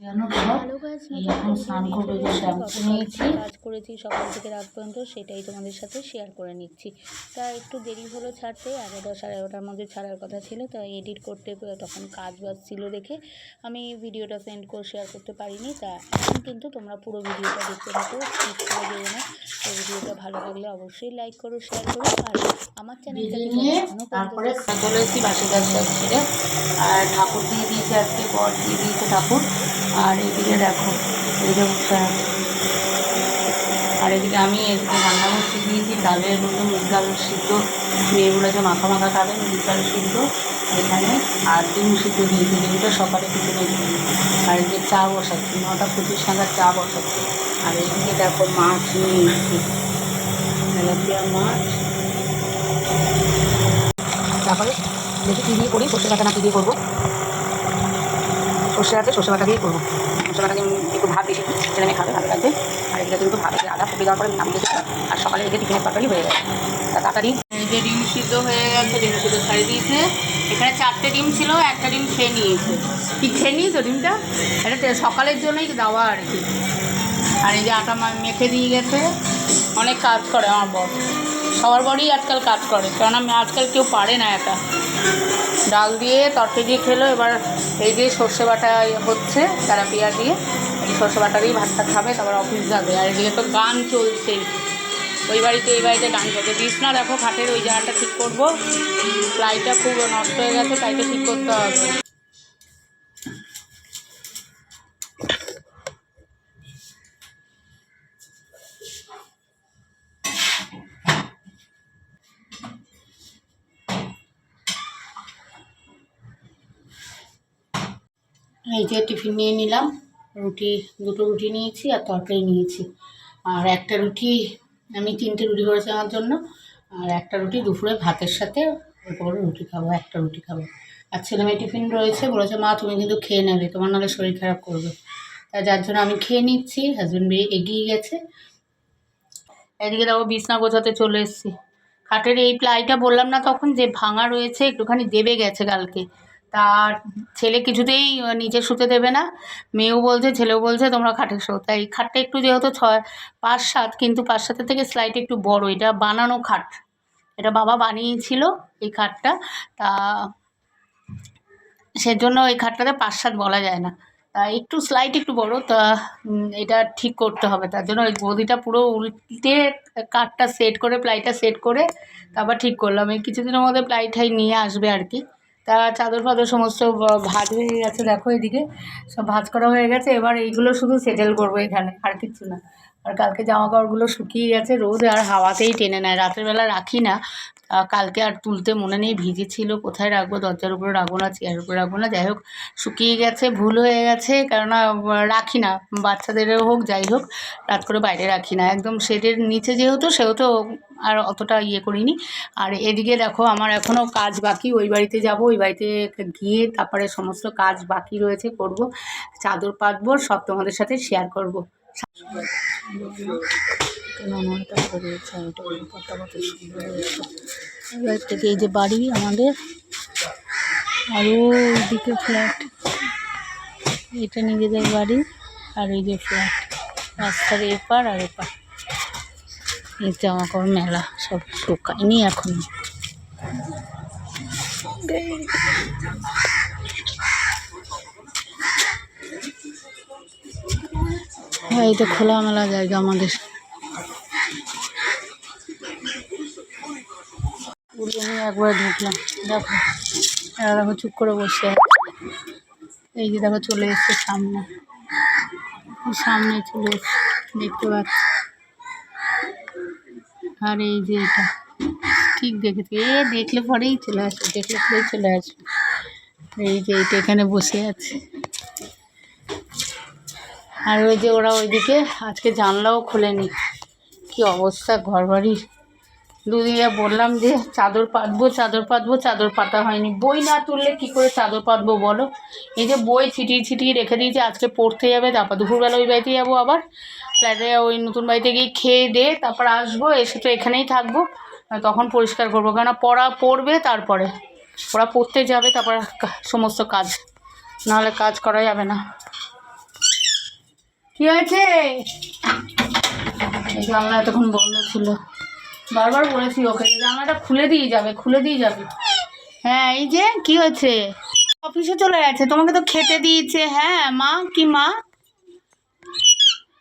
Hello guys, কাজ করেছি সকাল থেকে রাত পর্যন্ত, সেটাই তোমাদের সাথে শেয়ার করে নিচ্ছি। তা একটু দেরি হলো ছাড়তে, 11টা সাড়ে 11টার মধ্যে ছাড়ার কথা ছিল। তা এডিট করতে তখন কাজ বাজ ছিল দেখে আমি ভিডিওটা সেন্ড করে শেয়ার করতে পারিনি। তা এখন কিন্তু তোমরা পুরো ভিডিওটা দেখতে থাকো, স্কিপ করে দেবো না। তো ভিডিওটা ভালো লাগলে অবশ্যই লাইক করো, শেয়ার করো, আর আমার চ্যানেলটাকে তারপরে চলে এসেছি বাসি গাছ ছেড়ে, আর ঠাকুর দিয়ে দিয়েছে, আজকে বর দিয়ে দিয়েছে ঠাকুর। আর এদিকে দেখো, এই যে বসে আছে। আর এদিকে আমি এদিকে রান্না বসিয়ে দিয়েছি, ডালের মধ্যে মুগ ডাল সিদ্ধ, মেয়েগুলো যে মাখা মাখা খাবে, মুগ ডাল সিদ্ধ এখানে, আর ডিম সিদ্ধ দিয়েছি, ডিমটা সকালে কিছু দিয়েছি। আর এই যে চা বসাচ্ছি, 9:25 নাগাদ চা বসাচ্ছি। আর এদিকে দেখো মাছ নিয়ে এসেছি, তেলাপিয়া মাছ। তারপরে দেখি কী দিয়ে করি, সর্ষে বাটা না কী দিয়ে করবো, সর্ষে আছে, সর্ষে বাটা দিয়ে করবো। সর্ষে বাটা দিয়ে একটু ভাত বেশি ছেলে মেয়ে খাবে, ভালো লাগবে। আর এগুলো কিন্তু ভাত আদা ফুটে দেওয়ার পরে নামিয়ে দিয়েছি, আর সকালে রেখে টিফিনের তরকারি হয়ে গেছে। তা তাড়াতাড়ি এই যে ডিম সিদ্ধ হয়ে গেছে, ডিম সিদ্ধ ছাড়িয়ে দিয়েছে। এখানে 4টে ডিম ছিল, একটা ডিম খেয়ে নিয়েছে। কি খেয়ে নিয়েছো ডিমটা? এটা সকালের জন্যই দেওয়া আর কি। আর এই যে আটা মেখে দিয়ে গেছে। অনেক কাজ করে আমার বর, সবার বরই আজকাল কাজ করে, কেননা আজকাল কেউ পারে না একা। ডাল দিয়ে তরকারি দিয়ে খেলো। এবার এই যে সর্ষে বাটা হচ্ছে তেলাপিয়া দিয়ে, এই সর্ষে বাটা দিয়েই ভাতটা খাবে, তারপর অফিস যাবে। আর এদিকে তো গান চলছে, ওই বাড়িতে এই বাড়িতে গান চলছে। বিছনা দেখো, খাটের ওই জায়গাটা ঠিক করবো, প্লাইটা খুব নষ্ট হয়ে গেছে, প্লাইটা ঠিক করতে হবে। এই যে টিফিন নিয়ে নিলাম, দুটো রুটি নিয়েছি আর তরকারি নিয়েছি। আর একটা রুটি, আমি 3টে রুটি করেছি আমার জন্য, আর একটা রুটি দুপুরে ভাতের সাথে ওপরে রুটি খাবো, একটা রুটি খাবো। আর ছেলে মেয়ে টিফিন রয়েছে, বলেছে মা তুমি কিন্তু খেয়ে নেবে, তোমার নাহলে শরীর খারাপ করবে। তাই যার জন্য আমি খেয়ে নিচ্ছি। হাজব্যান্ড এগিয়ে গেছে। এদিকে দেখো বিছনা গোছাতে চলে এসেছি। খাটের এই প্লাইটা বললাম না তখন যে ভাঙা রয়েছে, একটুখানি দেবে গেছে কালকে। তার ছেলে কিছুতেই নিচে শুতে দেবে না, মেয়েও বলছে ছেলেও বলছে তোমরা খাটে শো। তাই খাটটা একটু যেহেতু 5-7, কিন্তু 5-7 থেকে স্লাইড একটু বড়, এটা বানানো খাট, এটা বাবা বানিয়েছিল এই খাটটা। তা সেজন্য এই খাটটাতে 5-7 বলা যায় না, একটু স্লাইড একটু বড়। তা এটা ঠিক করতে হবে, তার জন্য ওই গদিটা পুরো উল্টে কাঠটা সেট করে, প্লাইটা সেট করে তারপর ঠিক করলাম। এই কিছুদিনের মধ্যে প্লাইটাই নিয়ে আসবে আর কি। তা চাদর ফাদর সমস্ত ভাঁজ হয়ে গেছে, দেখো এদিকে সব ভাঁজ করা হয়ে গেছে। এবার এইগুলো শুধু সেটেল করবো এখানে, আর কিছু না। আর কালকে জামা কাপড়গুলো শুকিয়ে গেছে, রোদ আর হাওয়াতেই টেনে নেয়, রাতের বেলা রাখি না। কালকে আর তুলতে মনে নেই, ভিজে ছিল, কোথায় রাখবো, দরজার উপরে রাখবো না, চেয়ারের উপরে রাখবো না, যাই হোক শুকিয়ে গেছে, ভুল হয়ে গেছে। কেননা রাখি না, বাচ্চাদেরও হোক যাই হোক, রাত করে বাইরে রাখি না, একদম শেডের নিচে সেহেতু আর অতটা ইয়ে করিনি। আর এদিকে দেখো আমার এখনও কাজ বাকি, ওই বাড়িতে যাব, ওই বাড়িতে গিয়ে তারপরে সমস্ত কাজ বাকি রয়েছে করব, চাদর পাতবো, সব তোমাদের সাথে শেয়ার করব। এবার থেকে এই যে বাড়ি আমাদের, আর ওইদিকে ফ্ল্যাট, এটা নিজেদের বাড়ি, আর এই যে ফ্ল্যাট, রাস্তার এপার আর এপার। এই জামা কাপড় মেলা সব শুকায়নি এখন। হ্যাঁ, এটা খোলামেলা জায়গা আমাদের। নিয়ে একবার ঢুকলাম, দেখো দেখো চুপ করে বসে আছে। এই যে দেখো চলে এসছে সামনে, সামনে চলে এসছে, দেখতে পাচ্ছি। আর এই যে এটা ঠিক দেখেছি, দেখলে পরেই চলে আসবে, দেখলে পরেই চলে আসবে। এই যে এটা এখানে বসে আছে। আর ওই যে ওরা ওইদিকে আজকে জানলাও খোলেনি, কি অবস্থা ঘর বাড়ির। দুদিকে বললাম যে চাদর পাতবো, চাদর পাতা হয়নি। বই না তুললে কি করে চাদর পাতবো বলো। এই যে বই ছিটিয়ে রেখে দিয়েছে, আজকে পড়তে যাবে, তারপর দুপুরবেলা ওই বাড়িতে যাবো, আবার ফ্ল্যাটে ওই নতুন বাড়িতে গিয়ে খেয়ে দিয়ে তারপর আসবো, এসে তো এখানেই থাকবো, তখন পরিষ্কার করবো। কেননা পড়বে, তারপরে ওরা পড়তে যাবে, তারপর সমস্ত কাজ, নাহলে কাজ করা যাবে না। কি হয়েছে? এই জানলা এতক্ষণ বন্ধ ছিল, বারবার বলেছি ওকে জানলাটা খুলে দিয়ে যাবে, খুলে দিয়ে যাবে। হ্যাঁ এই যে কি হয়েছে? অফিসে চলে গেছে, তোমাকে তো খেতে দিয়েছে। হ্যাঁ মা, কি মা?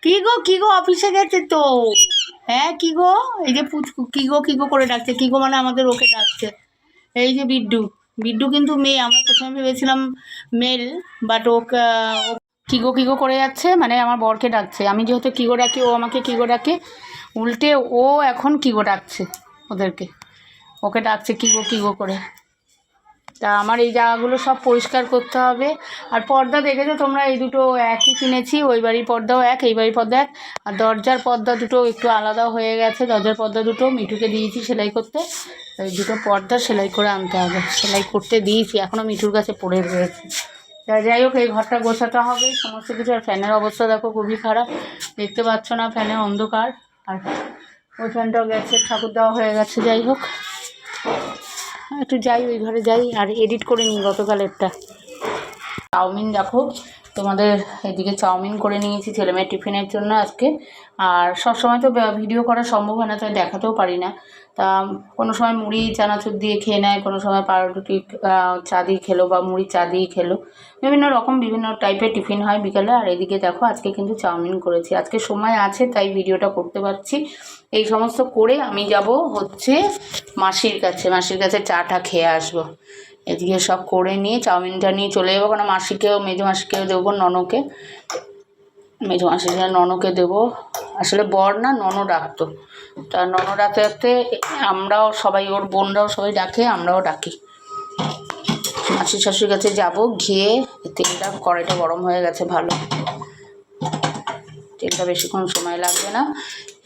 কি গো, কি গো, অফিসে গেছে তো। হ্যাঁ কি গো, এই যে পুচকু কি গো কি গো করে ডাকছে। কি গো মানে আমাদের ওকে ডাকছে। এই যে বিড্ডু, বিড্ডু কিন্তু মেয়ে। আমরা প্রথমে ভেবেছিলাম মেল, বাট ওকে কি গো করে যাচ্ছে, মানে আমার বরকে ডাকছে। আমি যেহেতু কি গো ডাকি, ও আমাকে কি গো ডাকে, উল্টে ও এখন কি গো ডাকছে ওদেরকে, ওকে ডাকছে কি গো করে। তা আমার এই জায়গাগুলো সব পরিষ্কার করতে হবে। আর পর্দা দেখেছো তোমরা, এই দুটো একই কিনেছি, ওই বাড়ির পর্দাও এক, এই বাড়ির পর্দা এক। আর দরজার পর্দা দুটো একটু আলাদা হয়ে গেছে, দরজার পর্দা দুটো মিঠুকে দিয়েছি সেলাই করতে। এই দুটো পর্দা সেলাই করে আনতে হবে, সেলাই করতে দিয়েছি, এখনও মিঠুর কাছে পড়ে রয়েছে। যাই হোক, এই ঘরটা গোছাতে হবে সমস্ত কিছু। আর ফ্যানের অবস্থা দেখো খুবই খারাপ, দেখতে পাচ্ছ না, ফ্যানে অন্ধকার। আর ওই ফ্যানটাও গ্যাসের ঠাকুর দেওয়া হয়ে গেছে। যাই হোক, একটু যাই ওই ঘরে যাই আর এডিট করে নিই গতকালেরটা। চাউমিন দেখো তোমাদের, এদিকে চাউমিন করে নিয়েছি ছেলেমেয়ের টিফিনের জন্য আজকে। আর সবসময় তো ভিডিও করা সম্ভব হয় না, তাই দেখাতেও পারি না। তা কোনো সময় মুড়ি চানাচুর দিয়ে খেয়ে নেয়, কোনো সময় পাউরুটি চা দিয়ে খেলো, বা মুড়ি চা দিয়ে খেলো। বিভিন্ন রকম বিভিন্ন টাইপের টিফিন হয় বিকালে। আর এদিকে দেখো আজকে কিন্তু চাউমিন করেছি, আজকে সময় আছে তাই ভিডিওটা করতে পারছি। এই সমস্ত করে আমি যাব হচ্ছে মাসির কাছে, মাসির কাছে চাটা খেয়ে আসবো। এদিকে সব করে নিয়ে চাউমিনটা নিয়ে চলে যাবো, কারণ মাসিকেও, মেজো মাসিকেও দেবো, ননকে, মেজো মাসিকে ননকে দেবো। আসলে বর না, ননও ডাকতো। তা ননও ডাকতে ডাকতে আমরাও সবাই, ওর বোনরাও সবাই ডাকে, আমরাও ডাকি। মাসি শাশুড়ির কাছে যাবো, গিয়ে তেলটা, কড়াইটা গরম হয়ে গেছে ভালো, তেলটা বেশিক্ষণ সময় লাগবে না।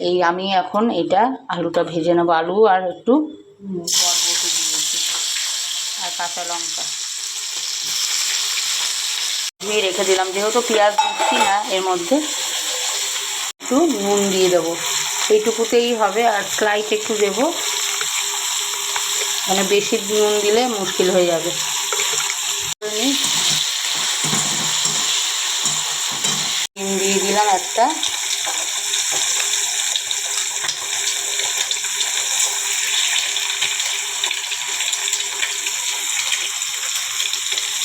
এই আমি এখন এটা আলুটা ভেজে নেবো, আলু আর একটু বরবটি দিয়েছি আর কাঁচা লঙ্কা দিয়ে রেখে দিলাম। যেহেতু পেঁয়াজ দিচ্ছি না এর মধ্যে, একটু নুন দিয়ে দেবো, এইটুকুতেই হবে। আর স্লাইট একটু দেবো, মানে বেশি নুন দিলে মুশকিল হয়ে যাবে। নুন দিয়ে দিলাম একটা,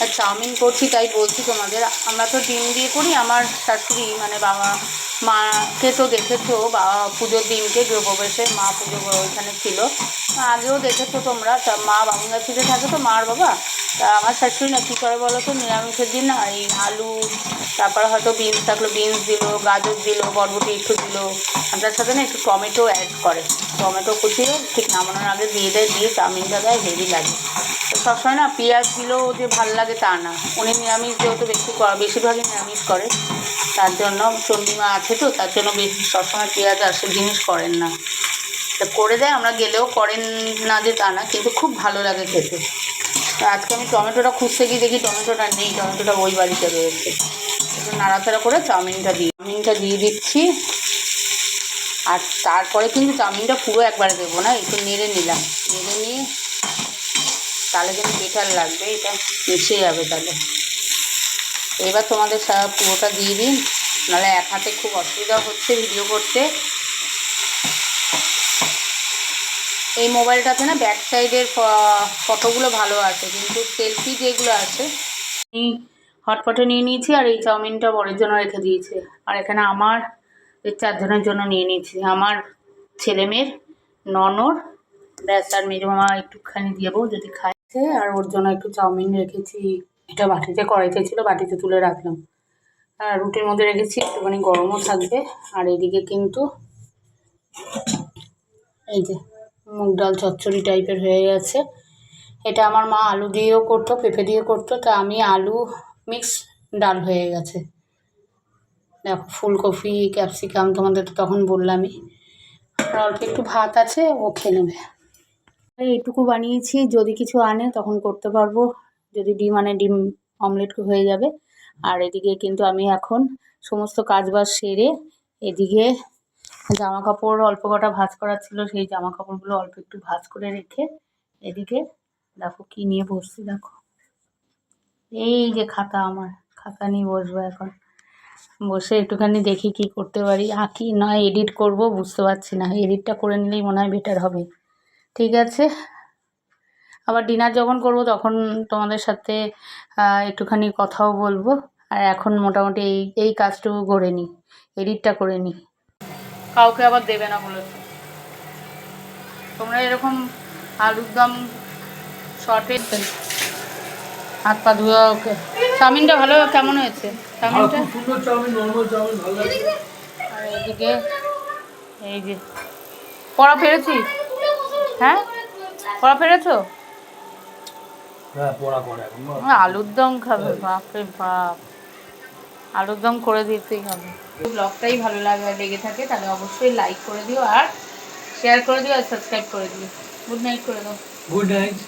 আর চাউমিন করছি তাই বলছি তোমাদের। আমরা তো ডিম দিয়ে করি, আমার শাশুড়ি মানে বাবা মাকে তো দেখেছো, বাবা পুজোর দিনকে গৃহপ্রবেশের মা পুজো ওইখানে ছিল, আগেও দেখেছো তোমরা। তা মা বামুনগাছিতে থাকে তো, মার বাবা। তা আমার শাশুড়ি না কী করে বলো তো, নিরামিষের দিন না এই আলু, তারপরে হয়তো বিনস থাকলো বিনস দিলো, গাজর দিলো, বরবটি একটু দিলো, আর তার সাথে না একটু টমেটো অ্যাড করে, টমেটো কুচিয়ে ঠিক নামানোর আগে দিয়ে দেয়, দিয়ে চাউমিনটা দেয়, হেভি লাগে। তো সবসময় না পেঁয়াজ দিলেও যে ভাল লাগে তা না, উনি নিরামিষ যেহেতু বেশিরভাগই নিরামিষ করে, তার জন্য চণ্ডীমা আছে তো, তার জন্য বেশি সবসময় পেঁয়াজ আসে জিনিস করেন না। তা করে দেয়, আমরা গেলেও করেন না যে তা না, কিন্তু খুব ভালো লাগে খেতে। তো আজকে আমি টমেটোটা খুঁজতে গিয়ে দেখি টমেটোটা নেই, টমেটোটা ওই বাড়িতে রয়েছে। একটু নাড়াচাড়া করে চাউমিনটা দিয়ে দিচ্ছি। আর তারপরে কিন্তু চাউমিনটা পুরো একবারে দেবো না, একটু নেড়ে নিলাম, নেড়ে নিয়ে তাহলে কিন্তু বেটার লাগবে, এটা মিশে যাবে তাহলে। এবার তোমাদের পুরোটা দিয়ে দিন, নাহলে এক হাতে খুব অসুবিধা হচ্ছে ভিডিও করতে। এই মোবাইলটাতে না ব্যাক সাইডের ফটোগুলো ভালো আছে, কিন্তু সেলফি যেগুলো আছে, আমি হটপটে নিয়ে নিয়েছি। আর এই চাউমিনটা বরের জন্য রেখে দিয়েছি। আর এখানে আমার এই 4 জনের জন্য নিয়ে নিয়েছি, আমার ছেলেমেয়ের, ননর, ব্যাস। আর মেজো মামা একটুখানি দেবো যদি খাইছে। আর ওর জন্য একটু চাউমিন রেখেছি, এটা বাটিতে, কড়াইতে ছিল, বাটিতে তুলে রাখলাম। আর রুটির মধ্যে রেখেছি, একটুখানি গরমও থাকবে। আর এদিকে কিন্তু এই যে মুগ ডাল চচ্চড়ি টাইপের হয়ে গেছে। এটা আমার মা আলু দিয়েও করতো, পেঁপে দিয়ে করতো, তা আমি আলু মিক্স ডাল হয়ে গেছে। দেখো ফুলকপি, ক্যাপসিকাম তোমাদের তো তখন বললামই। আর অল্প একটু ভাত আছে, ও খেয়ে নেবে। এইটুকু বানিয়েছি, যদি কিছু আনে তখন করতে পারবো, যদি ডিম আনে ডিম অমলেট হয়ে যাবে। আর এদিকে কিন্তু আমি এখন সমস্ত কাজবাজ সেরে, এদিকে জামা কাপড় অল্প কটা ভাঁজ করা ছিল, সেই জামা কাপড়গুলো অল্প একটু ভাঁজ করে রেখে, এদিকে দেখো কি নিয়ে বসছি। দেখো এই যে খাতা, আমার খাতা নিয়ে বসবো এখন। বসে একটুখানি দেখি কি করতে পারি, আঁকি নয় এডিট করব, বুঝতে পারছি না। এডিটটা করে নিলেই মনে হয় বেটার হবে। ঠিক আছে, আবার ডিনার যখন করব তখন তোমাদের সাথে একটুখানি কথাও বলবো। আর এখন মোটামুটি এই কাজটুকু করে নিই, এডিটটা করে নিই। কাউকে আবার দেবে না বলেছে। তোমরা এরকম আলুর দম শর্টে হাত পা ধোয়া। ওকে, চাউমিনটা ভালো কেমন হয়েছে? চাউমিনটা সুন্দর চাউমিন, নরমাল চাউমিন ভালো লাগে। আর এদিকে এই যে পড়া ফেরেছিস? হ্যাঁ, পড়া ফেরেছো? হ্যাঁ, পড়া করে এখন। আলুর দম খাবে, বাপরে বাপ, আলুর দম করে দিতেই হবে। ব্লগটাই ভালো লেগে থাকে তাহলে অবশ্যই লাইক করে দিও, আর শেয়ার করে দিও, আর সাবস্ক্রাইব করে দিও। গুড নাইট করে দাও। Good night.